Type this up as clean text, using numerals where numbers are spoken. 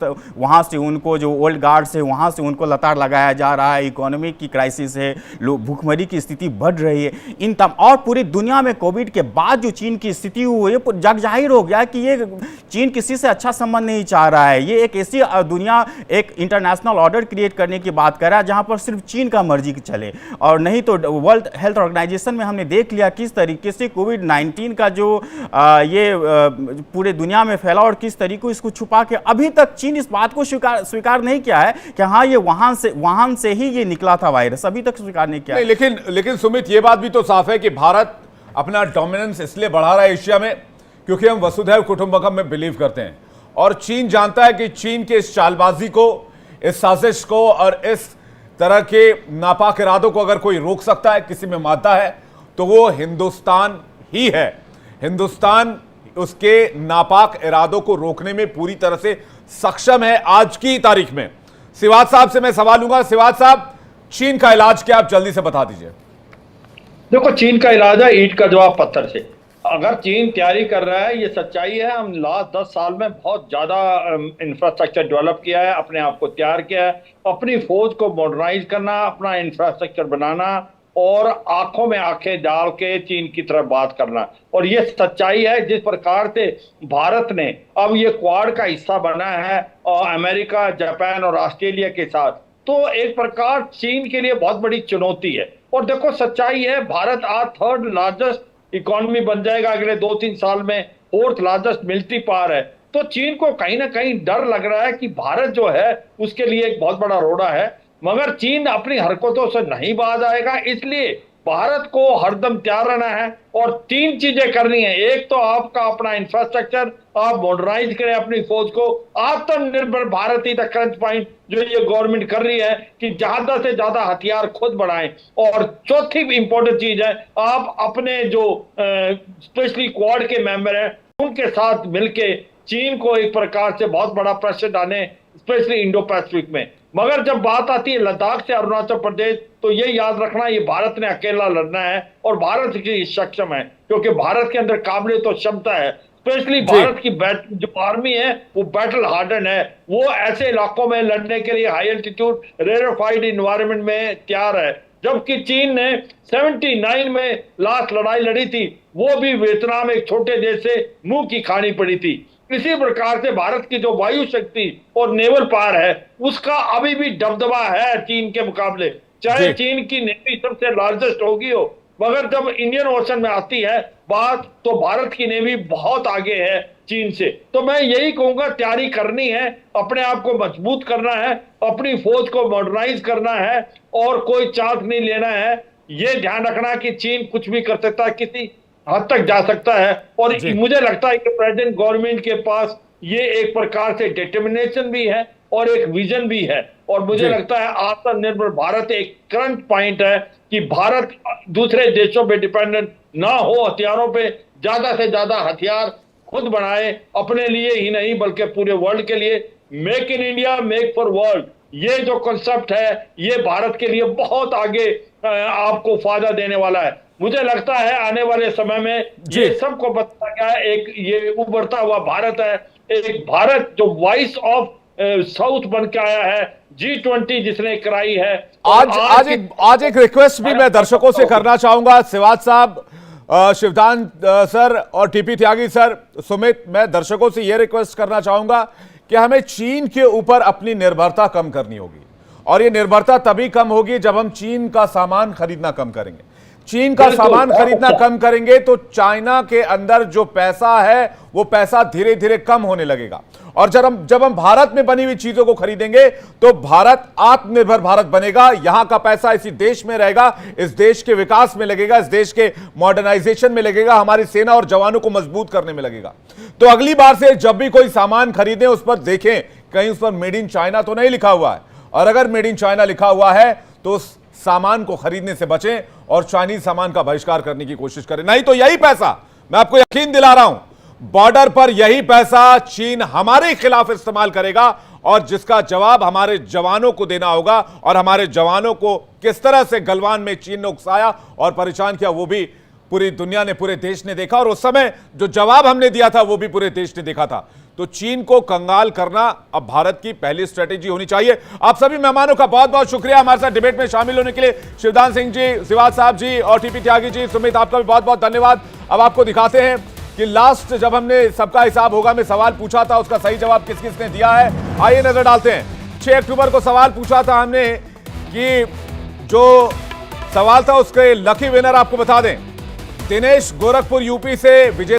वहाँ से उनको जो ओल्ड गार्ड्स है वहाँ से उनको लताड़ लगाया जा रहा है। इकोनॉमी की क्राइसिस है, भूखमरी की स्थिति बढ़ रही है। और पूरी दुनिया में कोविड के बाद जो चीन की स्थिति हुई है, जग जाहिर हो गया कि ये चीन किसी से अच्छा संबंध नहीं चाह रहा है। ये एक ऐसी दुनिया एक इंटरनेशनल ऑर्डर क्रिएट करने की बात कर रहा है जहाँ पर सिर्फ चीन का मर्जी चले, और नहीं तो वर्ल्ड हेल्थ ऑर्गेनाइजेशन में हमने देख लिया किस तरीके से कोविड-19 का जो ये पूरे दुनिया में फैला और किस तरीके को इसको छुपा के अभी तक चीन इस बात को स्वीकार नहीं किया है कि हाँ ये वहां से ही ये निकला था वायरस, अभी तक स्वीकार नहीं किया। नहीं, लेकिन सुमित ये बात भी तो साफ है कि भारत अपना डोमिनेंस इसलिए बढ़ा रहा है एशिया में क्योंकि हम वसुधैव कुटुंबकम में बिलीव करते हैं, और चीन जानता है कि चीन के इस चालबाजी को, इस साजिश को और इस तरह के नापाक इरादों को अगर कोई रोक सकता है, किसी में मानता है, तो वो हिंदुस्तान ही है। हिंदुस्तान उसके नापाक इरादों को रोकने में पूरी तरह से सक्षम है आज की तारीख में। सिवाज साहब से मैं सवाल लूंगा। सिवाज साहब, चीन का इलाज क्या, आप जल्दी से बता दीजिए। देखो, चीन का इलाज है ईंट का जवाब पत्थर से। अगर चीन तैयारी कर रहा है, ये सच्चाई है, हम लास्ट 10 साल में बहुत ज्यादा इंफ्रास्ट्रक्चर डेवलप किया है, अपने आप को तैयार किया है, अपनी फौज को मॉडर्नाइज करना, अपना इंफ्रास्ट्रक्चर बनाना और आंखों में आंखें डाल के चीन की तरफ बात करना। और ये सच्चाई है जिस प्रकार से भारत ने अब ये क्वाड का हिस्सा बना है और अमेरिका, जापान और ऑस्ट्रेलिया के साथ, तो एक प्रकार चीन के लिए बहुत बड़ी चुनौती है। और देखो, सच्चाई है, भारत आज 3rd लार्जेस्ट इकोनॉमी बन जाएगा अगले 2-3 साल में, 4th लार्जेस्ट मिलिट्री पावर है। तो चीन को कहीं ना कहीं डर लग रहा है कि भारत जो है उसके लिए एक बहुत बड़ा रोड़ा है, मगर चीन अपनी हरकतों से नहीं बाज आएगा। इसलिए भारत को हरदम तैयार रहना है और 3 चीजें करनी है। एक तो आपका अपना इंफ्रास्ट्रक्चर, आप मॉडर्नाइज करें अपनी फौज को। आत्मनिर्भर भारत ही द क्रंच पॉइंट जो ये गवर्नमेंट कर रही है कि ज्यादा से ज्यादा हथियार खुद बढ़ाएं। और चौथी इंपॉर्टेंट चीज है, आप अपने जो स्पेशली क्वाड के मेंबर हैं उनके साथ मिलके चीन को एक प्रकार से बहुत बड़ा प्रेशर डालें, स्पेशली इंडो पैसिफिक में। मगर जब बात आती है लद्दाख से अरुणाचल प्रदेश, तो ये याद रखना, ये भारत ने अकेला लड़ना है और भारत की सक्षम है, क्योंकि भारत के अंदर काबिलियत और क्षमता है। स्पेशली भारत की जो आर्मी है वो बैटल हार्डन है, वो ऐसे इलाकों में लड़ने के लिए हाई एल्टीट्यूड रेरिफाइड इन्वायरमेंट में तैयार है। जबकि चीन ने 79 में लास्ट लड़ाई लड़ी थी, वो भी वियतनाम एक छोटे देश से मुंह की खानी पड़ी थी। इसी प्रकार से भारत की जो वायु शक्ति और नेवल पावर है उसका अभी भी दबदबा है चीन के मुकाबले, चाहे चीन की नेवी सबसे लार्जेस्ट होगी हो, मगर जब इंडियन ओशन में आती है बात, तो भारत की नेवी बहुत आगे है चीन से। तो मैं यही कहूंगा, तैयारी करनी है, अपने आप को मजबूत करना है, अपनी फौज को मॉडर्नाइज करना है और कोई चांस नहीं लेना है। ये ध्यान रखना कि चीन कुछ भी कर सकता है, किसी हद तक जा सकता है। और मुझे लगता है कि प्रेजेंट गवर्नमेंट के पास ये एक प्रकार से डिटर्मिनेशन भी है और एक विजन भी है। और मुझे लगता है आत्मनिर्भर भारत एक करंट पॉइंट है कि भारत दूसरे देशों पे डिपेंडेंट ना हो, हथियारों पे ज्यादा से ज्यादा हथियार खुद बनाए, अपने लिए ही नहीं बल्कि पूरे वर्ल्ड के लिए। Make in India, make for world, ये जो कॉन्सेप्ट है ये भारत के लिए बहुत आगे आपको फायदा देने वाला है। मुझे लगता है आने वाले समय में ये सबको पता गया, एक ये उभरता हुआ भारत है, एक भारत जो वॉइस ऑफ साउथ बन के आया है, G20 जिसने कराई है। आज एक रिक्वेस्ट भी मैं दर्शकों से करना चाहूंगा। सिवाज साहब, शिवदान सर और टीपी त्यागी सर, सुमित, मैं दर्शकों से यह रिक्वेस्ट करना चाहूंगा कि हमें चीन के ऊपर अपनी निर्भरता कम करनी होगी, और यह निर्भरता तभी कम होगी जब हम चीन का सामान खरीदना कम करेंगे। चीन का सामान खरीदना कम करेंगे तो चाइना के अंदर जो पैसा है वो पैसा धीरे धीरे कम होने लगेगा, और जब हम भारत में बनी हुई चीजों को खरीदेंगे तो भारत आत्मनिर्भर भारत बनेगा। यहां का पैसा इसी देश में रहेगा, इस देश के विकास में लगेगा, इस देश के मॉडर्नाइजेशन में लगेगा, हमारी सेना और जवानों को मजबूत करने में लगेगा। तो अगली बार से जब भी कोई सामान खरीदें उस पर देखें कहीं उस पर मेड इन चाइना तो नहीं लिखा हुआ है, और अगर मेड इन चाइना लिखा हुआ है तो उस सामान को खरीदने से बचें और चाइनीज सामान का बहिष्कार करने की कोशिश करें। नहीं तो यही पैसा, मैं आपको यकीन दिला रहा हूं, बॉर्डर पर यही पैसा चीन हमारे खिलाफ इस्तेमाल करेगा, और जिसका जवाब हमारे जवानों को देना होगा। और हमारे जवानों को किस तरह से गलवान में चीन ने उकसाया और परेशान किया वो भी पूरी दुनिया ने, पूरे देश ने देखा, और उस समय जो जवाब हमने दिया था वो भी पूरे देश ने देखा था। तो चीन को कंगाल करना अब भारत की पहली स्ट्रेटेजी होनी चाहिए। आप सभी मेहमानों का बहुत बहुत शुक्रिया हमारे साथ डिबेट में शामिल होने के लिए। शिवदान सिंह जी, सिवाज साहब जी और टीपी त्यागी जी, सुमित आपका भी बहुत बहुत धन्यवाद। अब आपको दिखाते हैं कि लास्ट जब हमने सबका हिसाब होगा में सवाल पूछा था उसका सही जवाब किस किसने दिया है। आइए नजर डालते हैं। 6 अक्टूबर को सवाल पूछा था हमने कि जो सवाल था उसके लकी विनर आपको बता दें, दिनेश गोरखपुर यूपी से विजय